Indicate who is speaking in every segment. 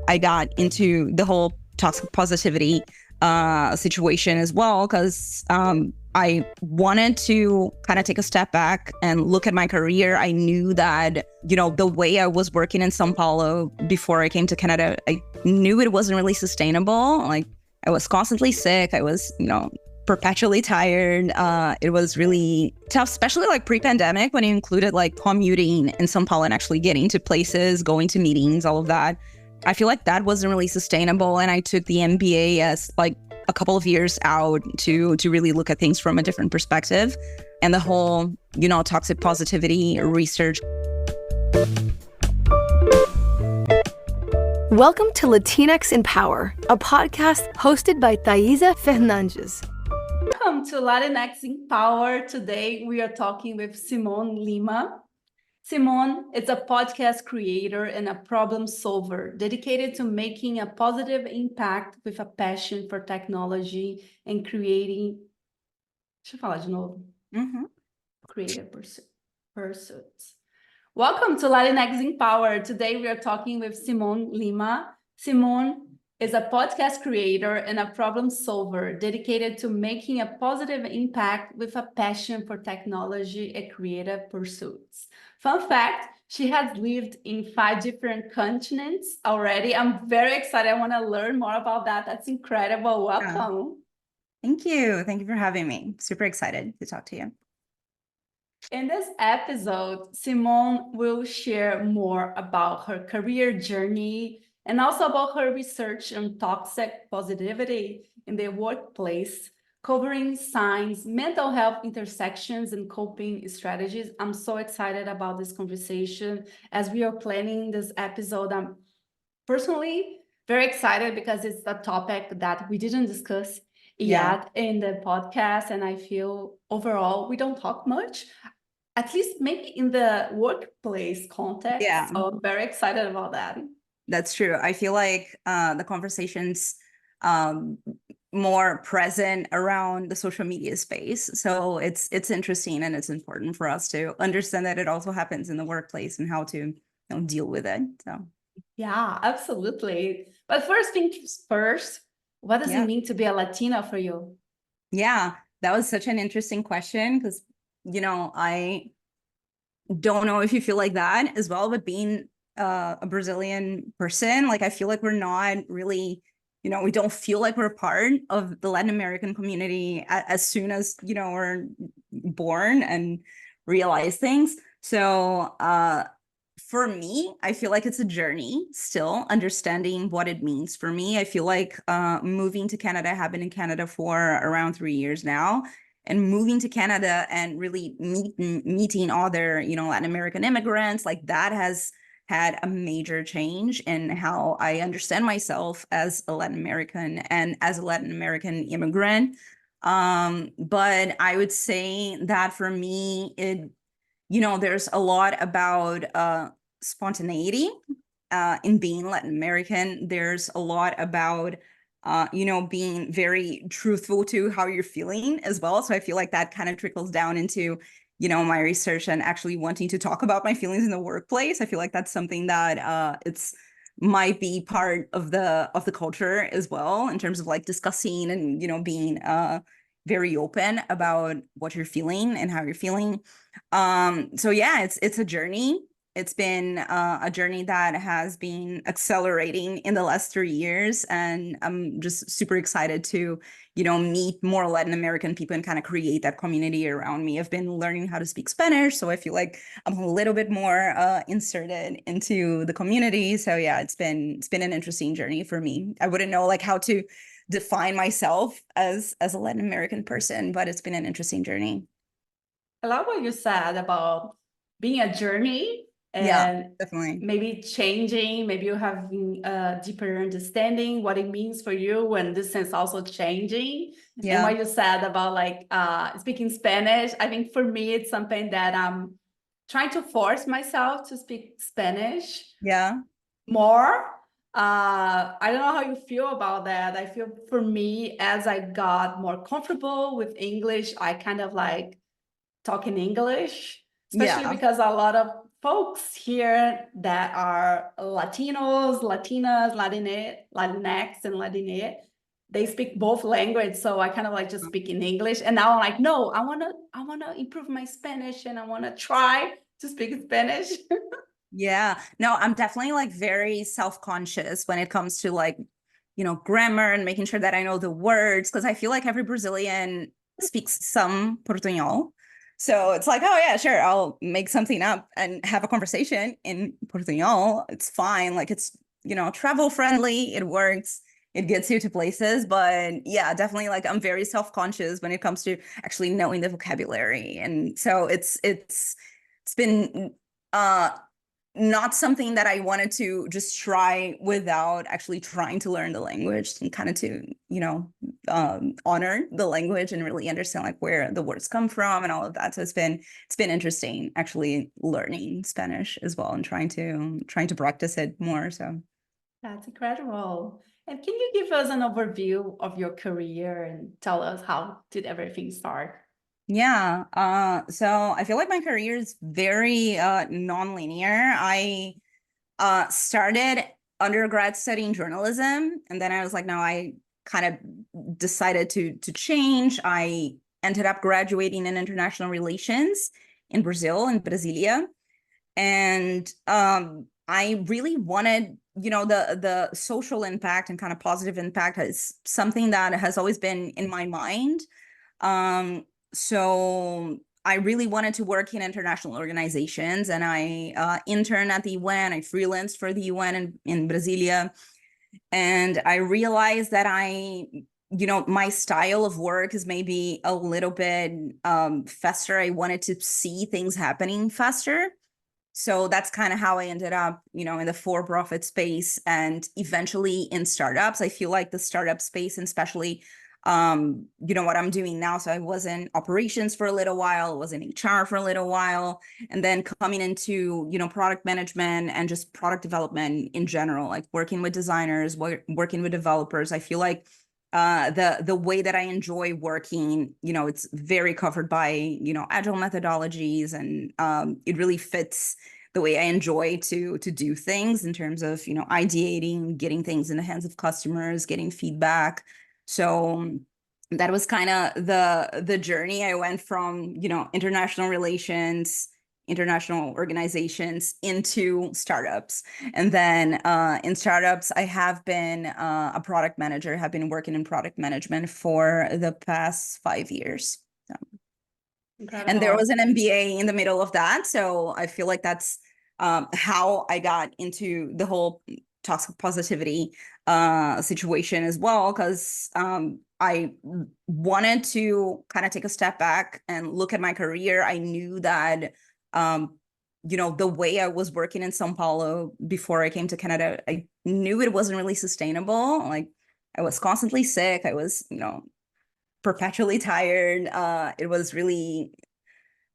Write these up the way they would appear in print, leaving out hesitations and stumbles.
Speaker 1: I got into the whole toxic positivity situation as well, because I wanted to kind of take a step back and look at my career. I knew that, the way I was working in São Paulo before I came to Canada, I knew it wasn't really sustainable. Like, I was constantly sick. I was, perpetually tired. It was really tough, especially like pre-pandemic, when you included like commuting in São Paulo and actually getting to places, going to meetings, all of that. I feel like that wasn't really sustainable. And I took the MBA as like a couple of years out to really look at things from a different perspective. And the whole, toxic positivity research.
Speaker 2: Welcome to Latinx in Power, a podcast hosted by Thaisa Fernandes.
Speaker 3: Welcome to Latinx in Power. Today we are talking with Simone Lima. Simone is a podcast creator and a problem solver dedicated to making a positive impact with a passion for technology and creating... Deixa eu falar de novo. Creative pursuits. Welcome to Latinx in Power. Today we are talking with Simone Lima. Simone is a podcast creator and a problem solver dedicated to making a positive impact with a passion for technology and creative pursuits. Fun fact, she has lived in 5 different continents already. I'm very excited. I want to learn more about that. That's incredible. Welcome.
Speaker 1: Thank you. Thank you for having me. Super excited to talk to you.
Speaker 3: In this episode, Simone will share more about her career journey and also about her research on toxic positivity in the workplace, covering signs, mental health intersections, and coping strategies. I'm so excited about this conversation. As we are planning this episode, I'm personally very excited because it's a topic that we didn't discuss yet in the podcast. And I feel overall, we don't talk much, at least maybe in the workplace context.
Speaker 1: Yeah.
Speaker 3: So I'm very excited about that.
Speaker 1: That's true. I feel like the conversation's more present around the social media space. So it's interesting, and it's important for us to understand that it also happens in the workplace and how to deal with it. So
Speaker 3: yeah, absolutely. But first things first, what does it mean to be a Latina for you?
Speaker 1: Yeah, that was such an interesting question, because I don't know if you feel like that as well, but being a Brazilian person, like, I feel like we're not really, we don't feel like we're a part of the Latin American community as soon as, we're born and realize things. So for me, I feel like it's a journey still, understanding what it means for me. I feel like moving to Canada, I have been in Canada for around 3 years now. And moving to Canada and really meeting other, Latin American immigrants, like, that has had a major change in how I understand myself as a Latin American and as a Latin American immigrant. But I would say that for me, there's a lot about spontaneity in being Latin American. There's a lot about being very truthful to how you're feeling as well. So I feel like that kind of trickles down into, my research and actually wanting to talk about my feelings in the workplace. I feel like that's something that it's might be part of the culture as well, in terms of like discussing and, being very open about what you're feeling and how you're feeling. So yeah, it's a journey. It's been a journey that has been accelerating in the last 3 years, and I'm just super excited to, meet more Latin American people and kind of create that community around me. I've been learning how to speak Spanish, so I feel like I'm a little bit more inserted into the community. So yeah, it's been an interesting journey for me. I wouldn't know like how to define myself as a Latin American person, but it's been an interesting journey.
Speaker 3: I love what you said about being a journey. And
Speaker 1: definitely.
Speaker 3: Maybe changing, maybe you having a deeper understanding what it means for you, and this sense also changing. And what you said about like speaking Spanish, I think for me, it's something that I'm trying to force myself to speak Spanish more. I don't know how you feel about that. I feel for me, as I got more comfortable with English, I kind of like talk in English, especially because a lot of folks here that are Latinos, Latinas, Latinx, and Latine. They speak both languages, so I kind of like just speak in English. And now I'm like, no, I wanna improve my Spanish, and I wanna try to speak Spanish.
Speaker 1: Yeah, no, I'm definitely like very self-conscious when it comes to like, grammar and making sure that I know the words, because I feel like every Brazilian speaks some Portuñol. So it's like, oh yeah, sure, I'll make something up and have a conversation in Portuñol. It's fine. Like it's, travel friendly, it works, it gets you to places. But yeah, definitely like I'm very self-conscious when it comes to actually knowing the vocabulary. And so it's been not something that I wanted to just try without actually trying to learn the language and kind of to, honor the language and really understand like where the words come from and all of that. So it's been interesting actually learning Spanish as well and trying to practice it more. So
Speaker 3: That's incredible. And can you give us an overview of your career and tell us how did everything start?
Speaker 1: yeah, so I feel like my career is very non-linear. I started undergrad studying journalism, and then I was like, no, I kind of decided to change. I ended up graduating in international relations in Brazil, in Brasilia, and I really wanted, the social impact and kind of positive impact is something that has always been in my mind. So I really wanted to work in international organizations, and I interned at the UN. I freelanced for the UN in Brasilia, and I realized that my style of work is maybe a little bit faster. I wanted to see things happening faster. So that's kind of how I ended up, in the for-profit space and eventually in startups. I feel like the startup space, and especially, what I'm doing now. So I was in operations for a little while, was in HR for a little while, and then coming into, product management and just product development in general, like working with designers, working with developers. I feel like the way that I enjoy working, it's very covered by, agile methodologies, and it really fits the way I enjoy to do things in terms of, ideating, getting things in the hands of customers, getting feedback. So that was kind of the journey. I went from, international relations, international organizations into startups. And then in startups, I have been a product manager, have been working in product management for the past 5 years. So. And there
Speaker 3: Incredible.
Speaker 1: was an MBA in the middle of that. So I feel like that's how I got into the whole toxic positivity situation as well, because I wanted to kind of take a step back and look at my career. I knew that, the way I was working in São Paulo before I came to Canada, I knew it wasn't really sustainable. Like I was constantly sick. I was, perpetually tired. It was really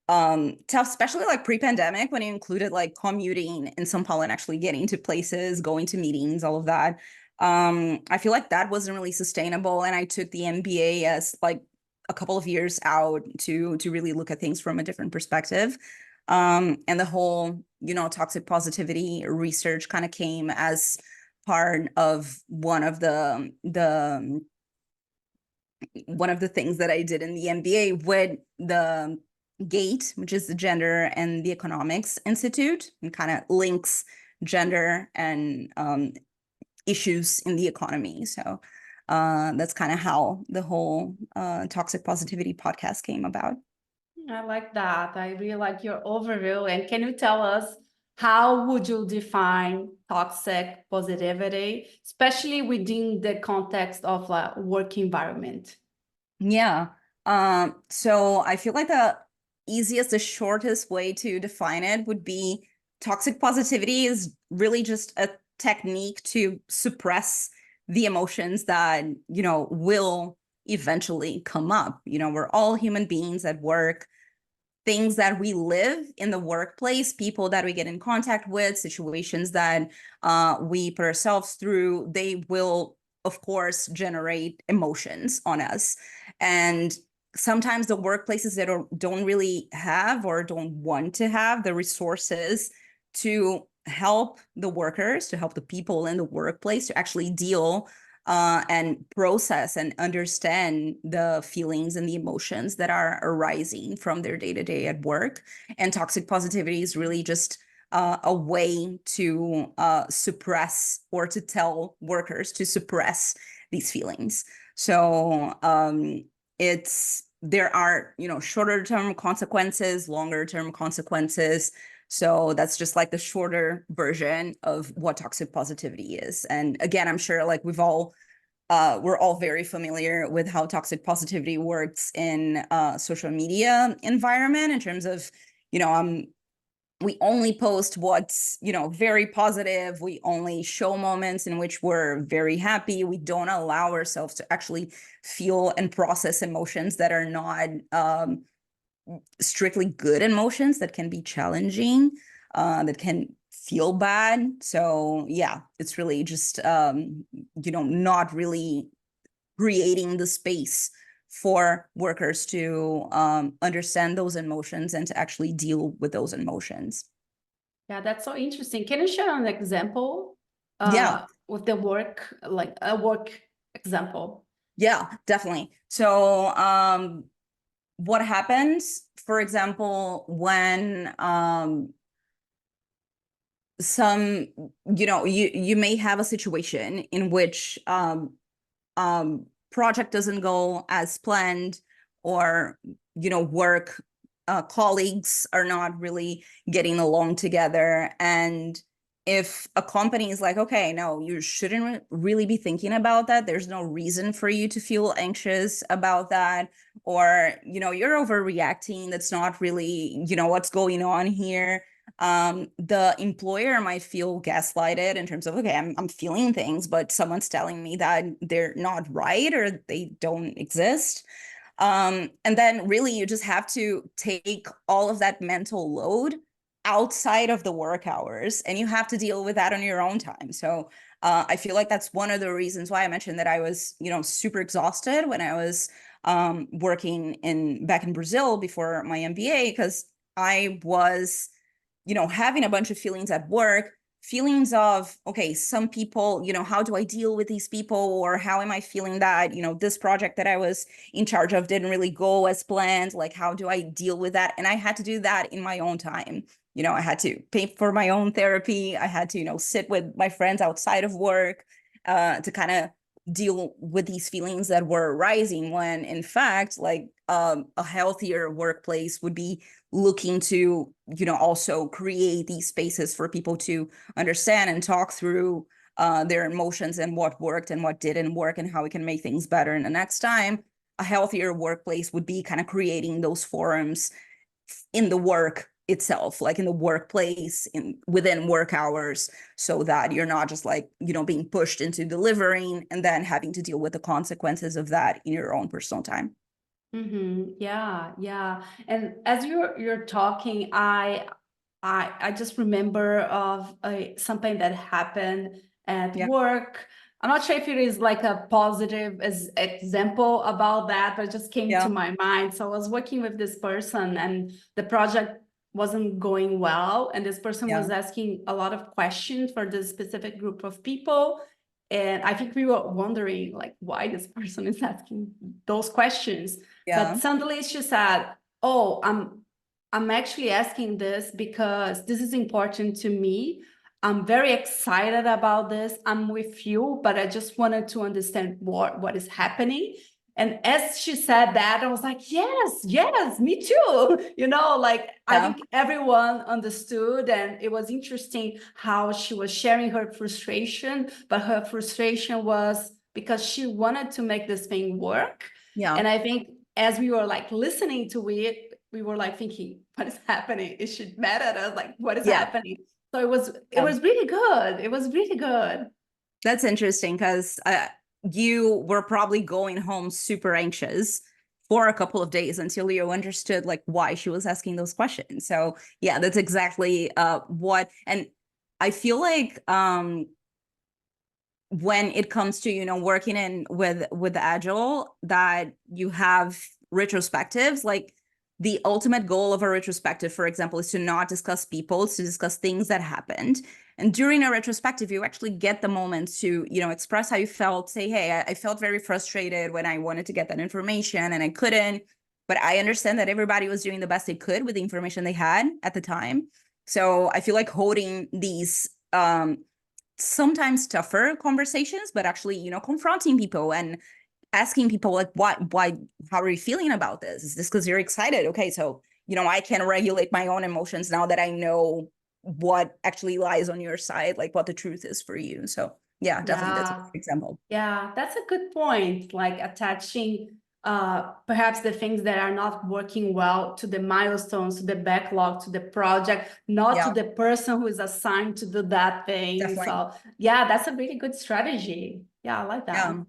Speaker 1: tough, especially like pre-pandemic when you included like commuting in São Paulo and actually getting to places, going to meetings, all of that. I feel like that wasn't really sustainable, and I took the MBA as like a couple of years out to really look at things from a different perspective. And the whole, toxic positivity research kind of came as part of one of the things that I did in the MBA with the GATE, which is the Gender and the Economics Institute, and kind of links gender and issues in the economy. So that's kind of how the whole Toxic Positivity podcast came about.
Speaker 3: I like that. I really like your overview. And can you tell us how would you define toxic positivity, especially within the context of a work environment?
Speaker 1: Yeah. So I feel like the shortest way to define it would be toxic positivity is really just a technique to suppress the emotions that, will eventually come up. We're all human beings at work. Things that we live in the workplace, people that we get in contact with, situations that we put ourselves through, they will, of course, generate emotions on us. And sometimes the workplaces that don't really have or don't want to have the resources to help the workers, to help the people in the workplace to actually deal and process and understand the feelings and the emotions that are arising from their day-to-day at work. And toxic positivity is really just a way to suppress, or to tell workers to suppress these feelings. So there are, shorter term consequences, longer term consequences. So that's just like the shorter version of what toxic positivity is. And again, I'm sure like we're all very familiar with how toxic positivity works in social media environment in terms of, we only post what's, very positive. We only show moments in which we're very happy. We don't allow ourselves to actually feel and process emotions that are not strictly good emotions, that can be challenging, that can feel bad. So yeah, it's really just, not really creating the space for workers to understand those emotions and to actually deal with those emotions.
Speaker 3: Yeah, that's so interesting. Can you share an example
Speaker 1: Yeah,
Speaker 3: with the work, like a work example?
Speaker 1: yeah, definitely. So what happens, for example, when some, you may have a situation in which project doesn't go as planned, or work colleagues are not really getting along together. And if a company is like, okay, no, you shouldn't really be thinking about that, there's no reason for you to feel anxious about that, or you're overreacting, that's not really what's going on here. The employer might feel gaslighted in terms of, okay, I'm feeling things, but someone's telling me that they're not right or they don't exist. And then really you just have to take all of that mental load outside of the work hours, and you have to deal with that on your own time. So I feel like that's one of the reasons why I mentioned that I was, super exhausted when I was working back in Brazil before my MBA, because I was having a bunch of feelings at work, feelings of, okay, some people, how do I deal with these people? Or how am I feeling that, this project that I was in charge of didn't really go as planned? Like, how do I deal with that? And I had to do that in my own time. I had to pay for my own therapy. I had to, sit with my friends outside of work to kind of deal with these feelings that were rising, when in fact, like a healthier workplace would be looking to also create these spaces for people to understand and talk through their emotions and what worked and what didn't work and how we can make things better. And the next time, a healthier workplace would be kind of creating those forums in the work itself, like in the workplace, within work hours, so that you're not just like being pushed into delivering and then having to deal with the consequences of that in your own personal time.
Speaker 3: Yeah, yeah. And as you're talking, I just remember of something that happened at
Speaker 1: Yeah,
Speaker 3: work. I'm not sure if it is like a positive as example about that, but it just came to
Speaker 1: yeah,
Speaker 3: my mind. So I was working with this person, and the project wasn't going well, and this person
Speaker 1: yeah,
Speaker 3: was asking a lot of questions for this specific group of people. And I think we were wondering like why this person is asking those questions. But
Speaker 1: yeah,
Speaker 3: suddenly she said, "Oh, I'm actually asking this because this is important to me. I'm very excited about this. I'm with you, but I just wanted to understand what is happening." And as she said that, I was like, yes, yes, me too. Like I
Speaker 1: yeah,
Speaker 3: think everyone understood, and it was interesting how she was sharing her frustration, but her frustration was because she wanted to make this thing work.
Speaker 1: yeah,
Speaker 3: And I think as we were like listening to it, we were like thinking, what is happening? It should matter to us, like what is
Speaker 1: yeah,
Speaker 3: happening? So it was
Speaker 1: yeah.
Speaker 3: really good. It was really good.
Speaker 1: That's interesting, because you were probably going home super anxious for a couple of days until you understood like why she was asking those questions. So yeah, that's exactly what. And I feel like when it comes to working in with agile, that you have retrospectives, like the ultimate goal of a retrospective, for example, is to not discuss people, it's to discuss things that happened. And during a retrospective, you actually get the moment to, express how you felt, say, hey, I felt very frustrated when I wanted to get that information and I couldn't, but I understand that everybody was doing the best they could with the information they had at the time. So I feel like holding these sometimes tougher conversations, but actually, confronting people and asking people like, why, how are you feeling about this? Is this because you're excited? Okay, so, I can regulate my own emotions now that I know what actually lies on your side, like what the truth is for you. So yeah, definitely that's a good example.
Speaker 3: Yeah, that's a good point. Like attaching perhaps the things that are not working well to the milestones, to the backlog, to the project, not to the person who is assigned to do that thing.
Speaker 1: Definitely.
Speaker 3: So yeah, that's a really good strategy. Yeah, I like that.
Speaker 1: Yeah.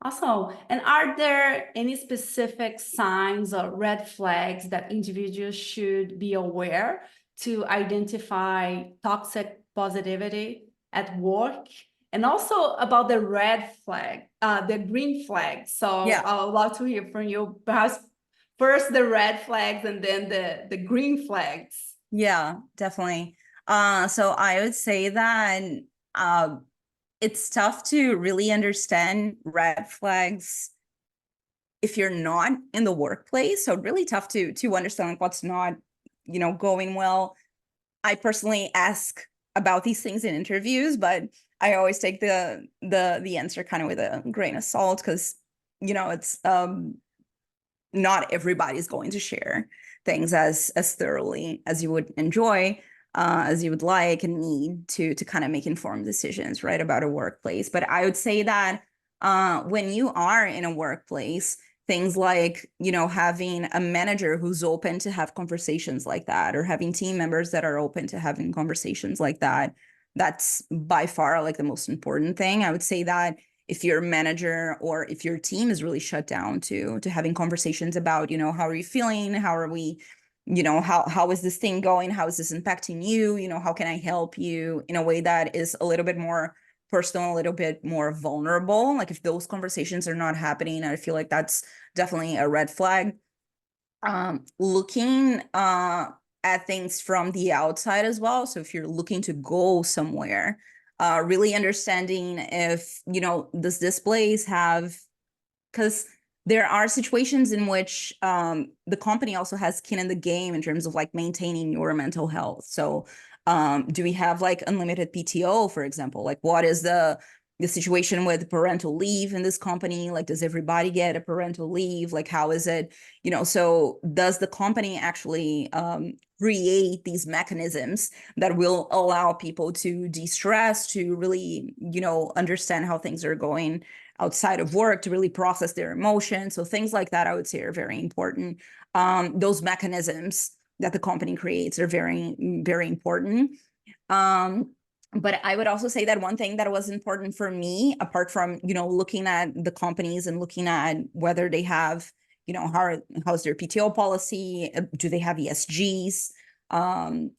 Speaker 3: Awesome. And are there any specific signs or red flags that individuals should be aware to identify toxic positivity at work? And also about the red flag, the green flag. So
Speaker 1: Yeah.
Speaker 3: I would love to hear from you, perhaps first the red flags and then the green flags.
Speaker 1: Yeah, definitely. So I would say that it's tough to really understand red flags if you're not in the workplace. So really tough to understand like what's not, going well. I personally ask about these things in interviews, but I always take the answer kind of with a grain of salt because, it's not everybody's going to share things as thoroughly as you would enjoy, as you would like and need to kind of make informed decisions, right, about a workplace. But I would say that when you are in a workplace, things like, having a manager who's open to have conversations like that, or having team members that are open to having conversations like that, that's by far like the most important thing. I would say that if your manager or if your team is really shut down to having conversations about, how are you feeling? How are we, how is this thing going? How is this impacting you? How can I help you in a way that is a little bit more personal, a little bit more vulnerable? Like if those conversations are not happening, I feel like that's definitely a red flag. Looking at things from the outside as well. So if you're looking to go somewhere, really understanding if, does this place have, because there are situations in which the company also has skin in the game in terms of like maintaining your mental health. So do we have like unlimited PTO, for example? Like what is the situation with parental leave in this company? Like, does everybody get a parental leave? Like, how is it, so does the company actually create these mechanisms that will allow people to de-stress, to really, understand how things are going outside of work, to really process their emotions? So things like that, I would say, are very important. Those mechanisms that the company creates are very, very important. But I would also say that one thing that was important for me, apart from, looking at the companies and looking at whether they have, how's their PTO policy? Do they have ESGs?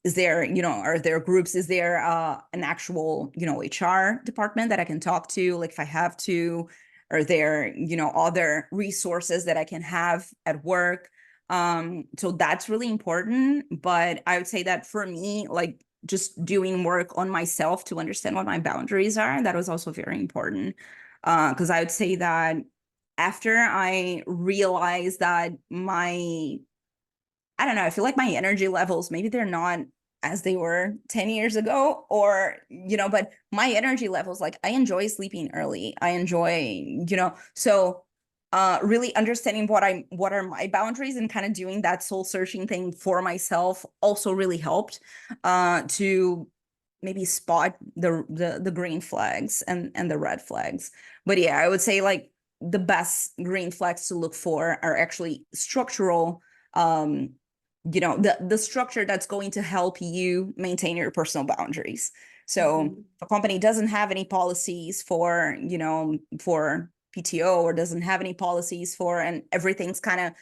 Speaker 1: Is there, are there groups? Is there an actual, HR department that I can talk to? Like if I have to, are there, other resources that I can have at work? So that's really important. But I would say that for me, like just doing work on myself to understand what my boundaries are, that was also very important. Because I would say that after I realized that I don't know, I feel like my energy levels, maybe they're not as they were 10 years ago, or, but my energy levels, like I enjoy sleeping early. I enjoy, so really understanding what are my boundaries and kind of doing that soul searching thing for myself also really helped to maybe spot the green flags and the red flags. But yeah, I would say like the best green flags to look for are actually structural, the structure that's going to help you maintain your personal boundaries. So if a company doesn't have any policies for, for PTO, or doesn't have any policies for, and everything's kind of,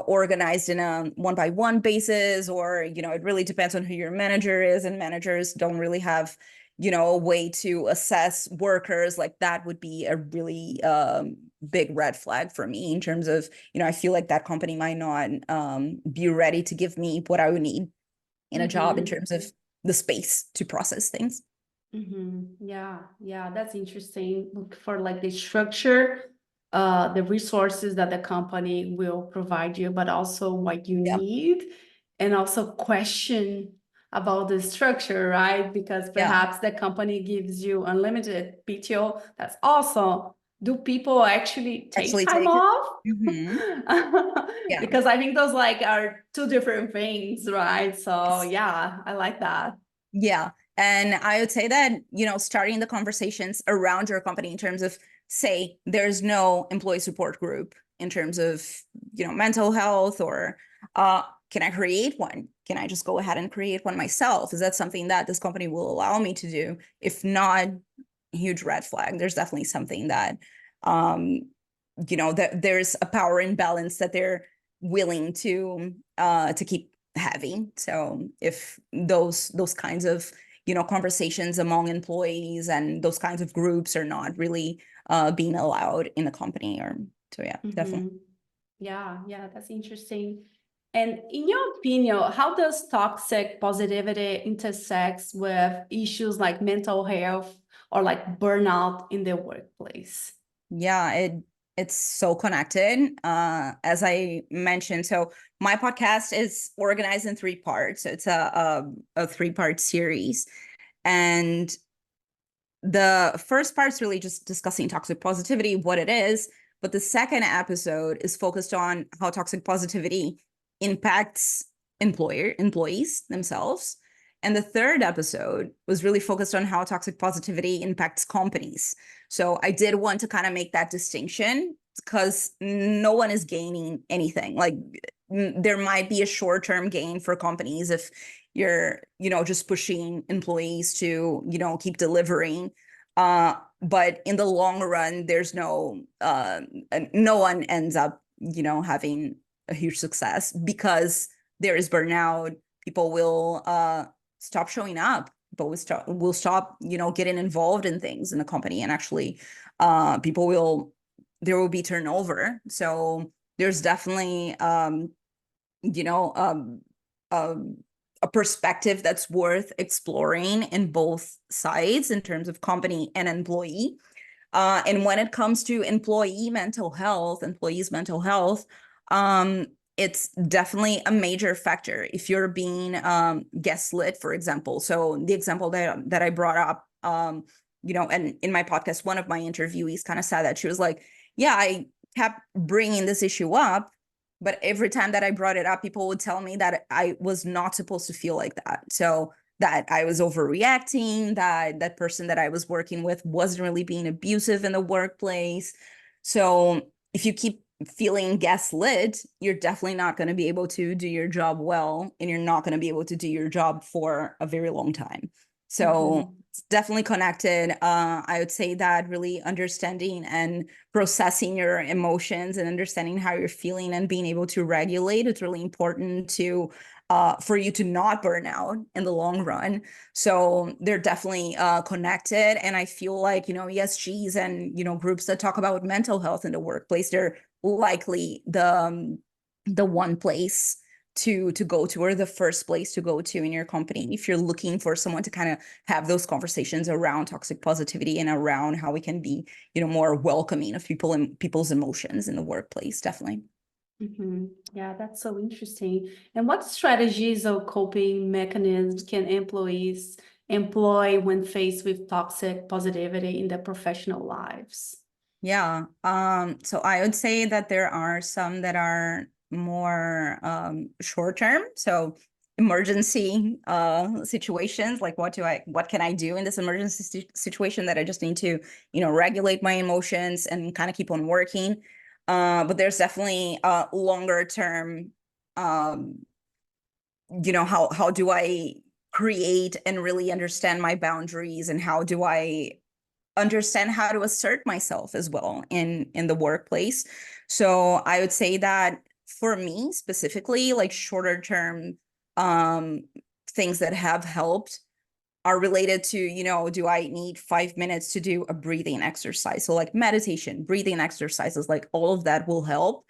Speaker 1: organized in a one-by-one basis, or, it really depends on who your manager is, and managers don't really have, a way to assess workers, like that would be a really big red flag for me in terms of, I feel like that company might not be ready to give me what I would need in a job in terms of the space to process things.
Speaker 3: Yeah, that's interesting. Look for like the structure, the resources that the company will provide you, but also what you need, and also question about the structure, right? Because perhaps the company gives you unlimited PTO. That's awesome. Do people actually take time off?
Speaker 1: Yeah.
Speaker 3: Because I think those like are two different things, right? So yeah, I like that.
Speaker 1: Yeah. And I would say that, starting the conversations around your company in terms of, say, there's no employee support group in terms of, mental health, or can I create one? Can I just go ahead and create one myself? Is that something that this company will allow me to do? If not, huge red flag. There's definitely something that, that there's a power imbalance that they're willing to keep having. So if those kinds of conversations among employees and those kinds of groups are not really being allowed in the company, or so definitely.
Speaker 3: Yeah, that's interesting. And in your opinion, how does toxic positivity intersects with issues like mental health or like burnout in the workplace?
Speaker 1: Yeah, it's so connected. As I mentioned, so my podcast is organized in 3 parts. It's a 3-part series. And the first part's really just discussing toxic positivity, what it is. But the second episode is focused on how toxic positivity impacts employees themselves. And the third episode was really focused on how toxic positivity impacts companies. So I did want to kind of make that distinction because no one is gaining anything. Like there might be a short-term gain for companies if you're, just pushing employees to, keep delivering. But in the long run, there's no one ends up, having a huge success because there is burnout. People will stop showing up. People will stop, getting involved in things in the company, and actually, there will be turnover. So there's definitely, you know, a perspective that's worth exploring in both sides in terms of company and employee. And when it comes to employees' mental health, it's definitely a major factor if you're being gaslit, for example. So the example that I brought up, and in my podcast, one of my interviewees kind of said that she was like, yeah, I kept bringing this issue up, but every time that I brought it up, people would tell me that I was not supposed to feel like that. So that I was overreacting, that person that I was working with wasn't really being abusive in the workplace. So if you keep feeling gaslit, you're definitely not going to be able to do your job well, and you're not going to be able to do your job for a very long time. So it's definitely connected. I would say that really understanding and processing your emotions and understanding how you're feeling and being able to regulate, it's really important to for you to not burn out in the long run. So they're definitely connected. And I feel like, ESGs and, groups that talk about mental health in the workplace, they're likely the one place to go to, or the first place to go to in your company if you're looking for someone to kind of have those conversations around toxic positivity and around how we can be, more welcoming of people and people's emotions in the workplace. Definitely.
Speaker 3: Yeah, that's so interesting. And what strategies or coping mechanisms can employees employ when faced with toxic positivity in their professional lives?
Speaker 1: Yeah. So I would say that there are some that are more short term. So emergency situations, like what can I do in this emergency situation that I just need to, regulate my emotions and kind of keep on working. But there's definitely longer term, how do I create and really understand my boundaries, and how do I understand how to assert myself as well in the workplace. So I would say that for me specifically, like shorter term things that have helped are related to, do I need 5 minutes to do a breathing exercise? So like meditation, breathing exercises, like all of that will help.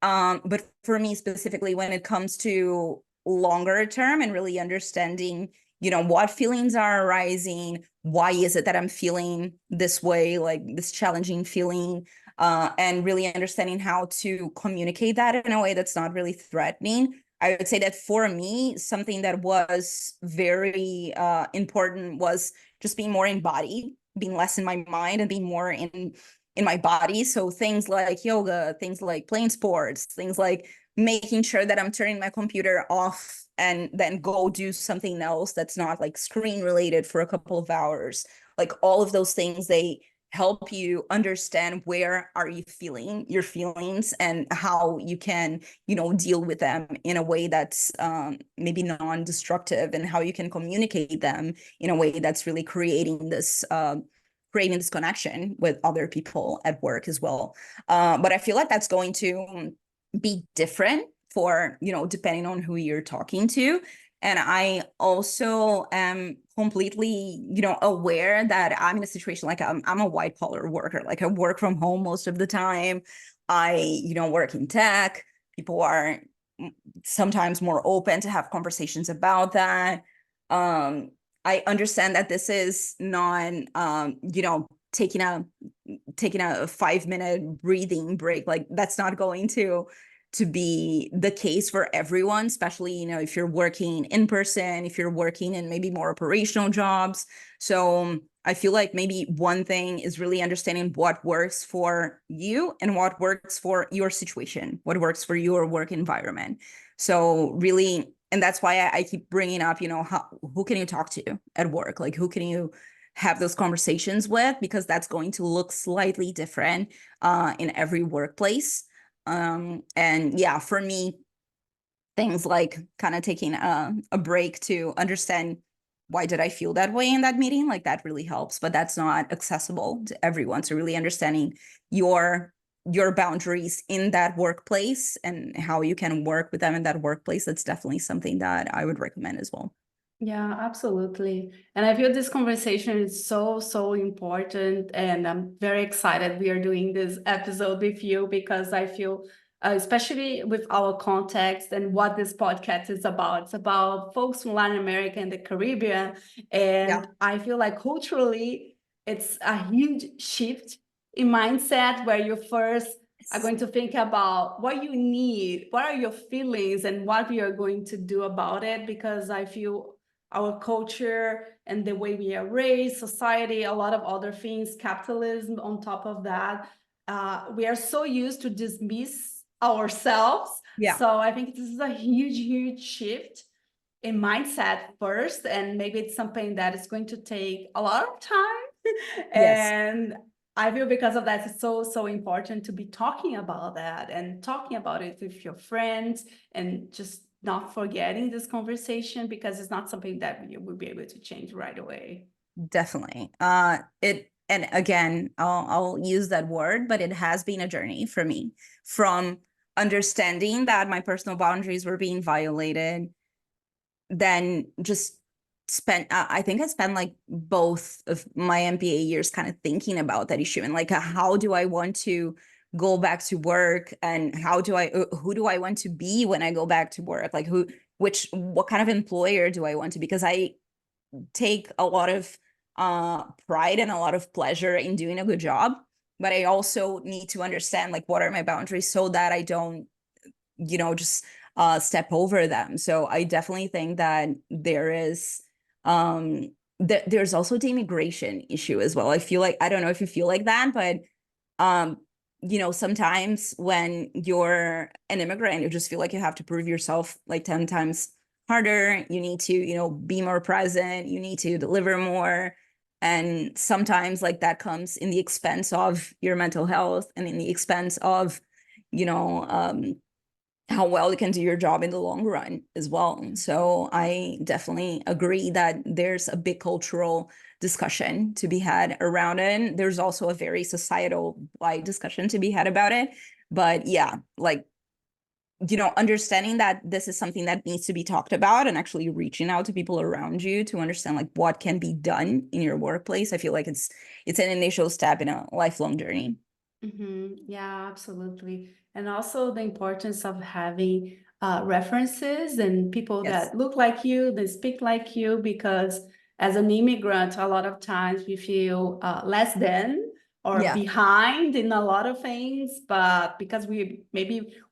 Speaker 1: But for me specifically, when it comes to longer term and really understanding, what feelings are arising, why is it that I'm feeling this way, like this challenging feeling, and really understanding how to communicate that in a way that's not really threatening. I would say that for me, something that was very important was just being more embodied, being less in my mind and being more in my body. So things like yoga, things like playing sports, things like making sure that I'm turning my computer off and then go do something else that's not like screen related for a couple of hours. Like all of those things, they help you understand where are you feeling your feelings and how you can, deal with them in a way that's maybe non-destructive, and how you can communicate them in a way that's really creating this connection with other people at work as well. But I feel like that's going to be different for, depending on who you're talking to. And I also am completely, aware that I'm in a situation like I'm a white collar worker. Like I work from home most of the time. I, work in tech. People are sometimes more open to have conversations about that. I understand that this is not, taking a 5 minute breathing break. Like that's not going to be the case for everyone, especially, if you're working in person, if you're working in maybe more operational jobs. So I feel like maybe one thing is really understanding what works for you and what works for your situation, what works for your work environment. So really, and that's why I keep bringing up, who can you talk to at work? Like who can you have those conversations with? Because that's going to look slightly different in every workplace. And yeah, for me, things like kind of taking a break to understand why did I feel that way in that meeting, like that really helps. But that's not accessible to everyone. So really understanding your boundaries in that workplace and how you can work with them in that workplace, that's definitely something that I would recommend as well.
Speaker 3: Yeah, absolutely. And I feel this conversation is so, so important. And I'm very excited we are doing this episode with you, because I feel, especially with our context and what this podcast is about, it's about folks from Latin America and the Caribbean. And
Speaker 1: Yeah.
Speaker 3: I feel like culturally, it's a huge shift in mindset where you first are going to think about what you need, what are your feelings, and what we are going to do about it. Because I feel our culture and the way we are raised, society, a lot of other things, capitalism on top of that. We are so used to dismiss ourselves.
Speaker 1: Yeah.
Speaker 3: So I think this is a huge, huge shift in mindset first. And maybe it's something that is going to take a lot of time.
Speaker 1: Yes.
Speaker 3: And I feel because of that, it's so, so important to be talking about that and talking about it with your friends, and just not forgetting this conversation, because it's not something that you will be able to change right away.
Speaker 1: Definitely. And again, I'll use that word, but it has been a journey for me, from understanding that my personal boundaries were being violated, then just I think I spent like both of my MBA years kind of thinking about that issue and like, how do I want to go back to work, and who do I want to be when I go back to work? Like what kind of employer do I want to be? Because I take a lot of pride and a lot of pleasure in doing a good job, but I also need to understand like what are my boundaries so that I don't, just step over them. So I definitely think that there is there's also the immigration issue as well. I feel like, I don't know if you feel like that, but um sometimes when you're an immigrant, you just feel like you have to prove yourself like 10 times harder. You need to, be more present. You need to deliver more. And sometimes like that comes in the expense of your mental health and in the expense of, you know, how well you can do your job in the long run as well. So I definitely agree that there's a big cultural discussion to be had around it. There's also a very societal wide discussion to be had about it. But yeah, like understanding that this is something that needs to be talked about and actually reaching out to people around you to understand like what can be done in your workplace. I feel like it's an initial step in a lifelong journey.
Speaker 3: Yeah, absolutely. And also the importance of having references and people
Speaker 1: Yes.
Speaker 3: that look like you, that speak like you, because as an immigrant, a lot of times we feel less than or
Speaker 1: Yeah.
Speaker 3: behind in a lot of things, but because we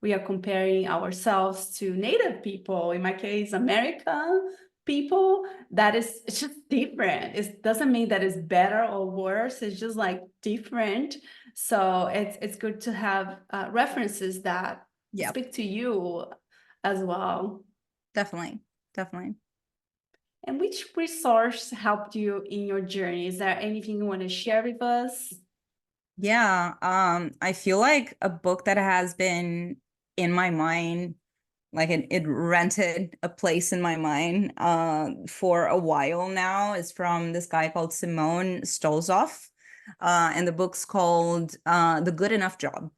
Speaker 3: are comparing ourselves to native people, in my case, American people, it's just different. It doesn't mean that it's better or worse. It's just like different. So it's good to have references that
Speaker 1: Yeah.
Speaker 3: speak to you as well.
Speaker 1: Definitely. Definitely.
Speaker 3: And which resource helped you in your journey? Is there anything you want to share with us?
Speaker 1: Yeah. I feel like a book that has been in my mind, like it rented a place in my mind for a while now, is from this guy called Simone Stolzoff. And the book's called The Good Enough Job.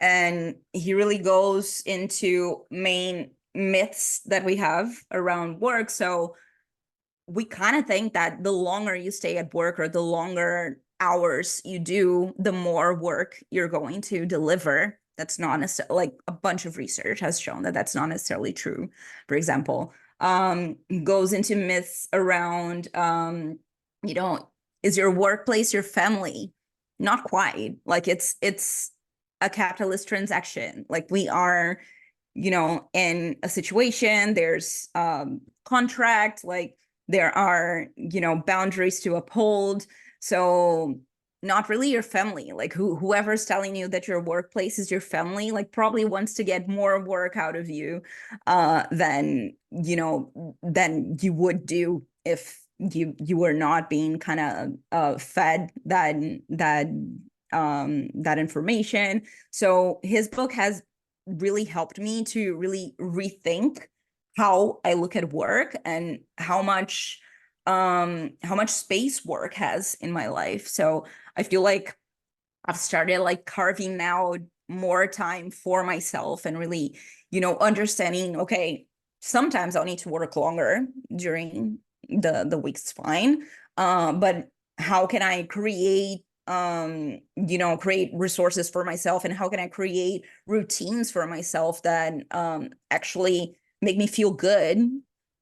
Speaker 1: And he really goes into main myths that we have around work. So we kind of think that the longer you stay at work or the longer hours you do, the more work you're going to deliver. That's not necessarily, like, a bunch of research has shown that that's not necessarily true. For example, goes into myths around, you know, is your workplace your family? Not quite. Like it's a capitalist transaction. Like we are, in a situation, there's contract, like there are, boundaries to uphold. So not really your family. Like whoever's telling you that your workplace is your family, like probably wants to get more work out of you than you would do if you were not being kind of fed that information. So his book has really helped me to really rethink how I look at work and how much space work has in my life. So I feel like I've started like carving out more time for myself and really, understanding, okay, sometimes I'll need to work longer during the week's fine. But how can I create resources for myself, and how can I create routines for myself that actually make me feel good?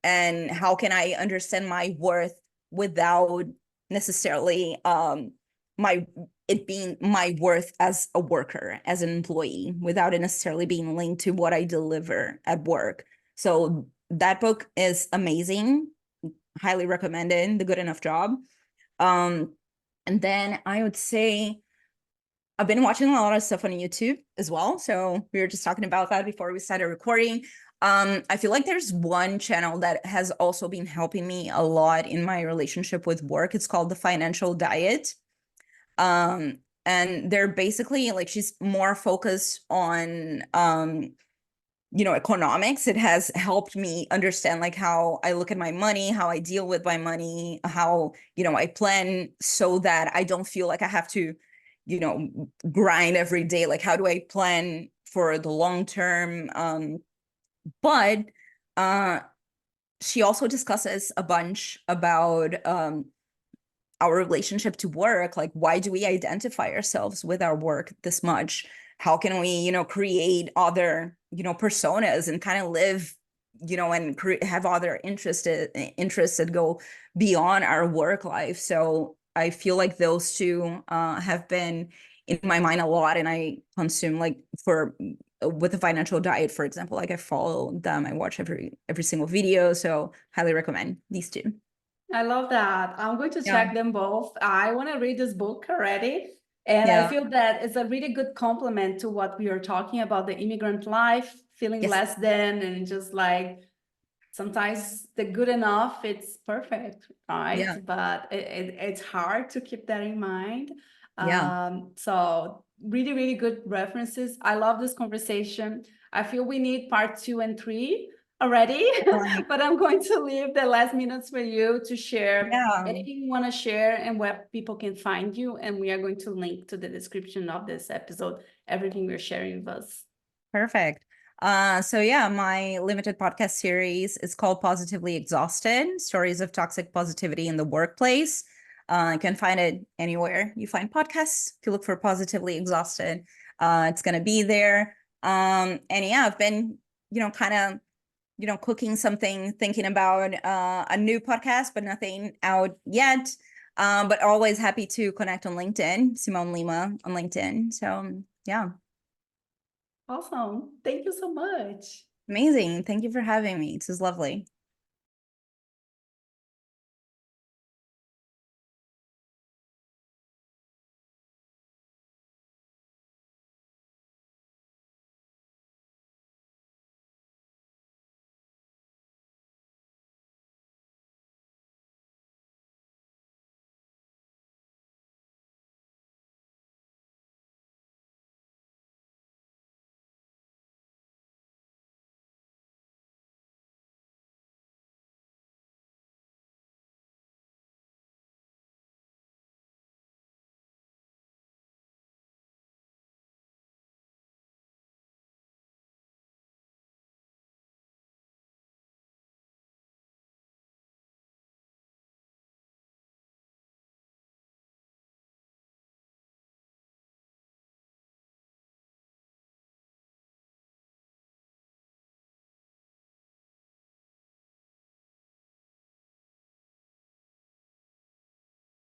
Speaker 1: And how can I understand my worth without necessarily my it being my worth as a worker, as an employee, without it necessarily being linked to what I deliver at work. So that book is amazing. Highly recommended, The Good Enough Job. And then I would say I've been watching a lot of stuff on YouTube as well. So we were just talking about that before we started recording. I feel like there's one channel that has also been helping me a lot in my relationship with work. It's called The Financial Diet. And they're basically like, she's more focused on economics. It has helped me understand like how I look at my money, how I deal with my money, how, I plan so that I don't feel like I have to, grind every day. Like, how do I plan for the long term? But she also discusses a bunch about our relationship to work. Like, why do we identify ourselves with our work this much? How can we, create other, personas and kind of live, and have other interests that go beyond our work life? So I feel like those two have been in my mind a lot, and I consume like with the Financial Diet, for example, like I follow them, I watch every single video. So highly recommend these two.
Speaker 3: I love that. I'm going to
Speaker 1: Yeah.
Speaker 3: check them both. I want to read this book already. And I
Speaker 1: Yeah.
Speaker 3: feel that it's a really good complement to what we are talking about, the immigrant life, feeling
Speaker 1: Yes.
Speaker 3: less than, and just like sometimes the good enough, it's perfect, right?
Speaker 1: Yeah.
Speaker 3: But it's hard to keep that in mind.
Speaker 1: Yeah.
Speaker 3: So really, really good references. I love this conversation. I feel we need part 2 and 3 already,
Speaker 1: Like,
Speaker 3: but I'm going to leave the last minutes for you to share
Speaker 1: yeah.
Speaker 3: anything you want to share and where people can find you. And we are going to link to the description of this episode, everything we're sharing with us.
Speaker 1: Perfect. So yeah, my limited podcast series is called Positively Exhausted: Stories of Toxic Positivity in the Workplace. You can find it anywhere you find podcasts. If you look for Positively Exhausted, it's gonna be there. And yeah, I've been, kind of, cooking something, thinking about a new podcast, but nothing out yet. But always happy to connect on LinkedIn, Simone Lima on LinkedIn. So yeah,
Speaker 3: Awesome. Thank you so much.
Speaker 1: amazing. Thank you for having me. This is lovely.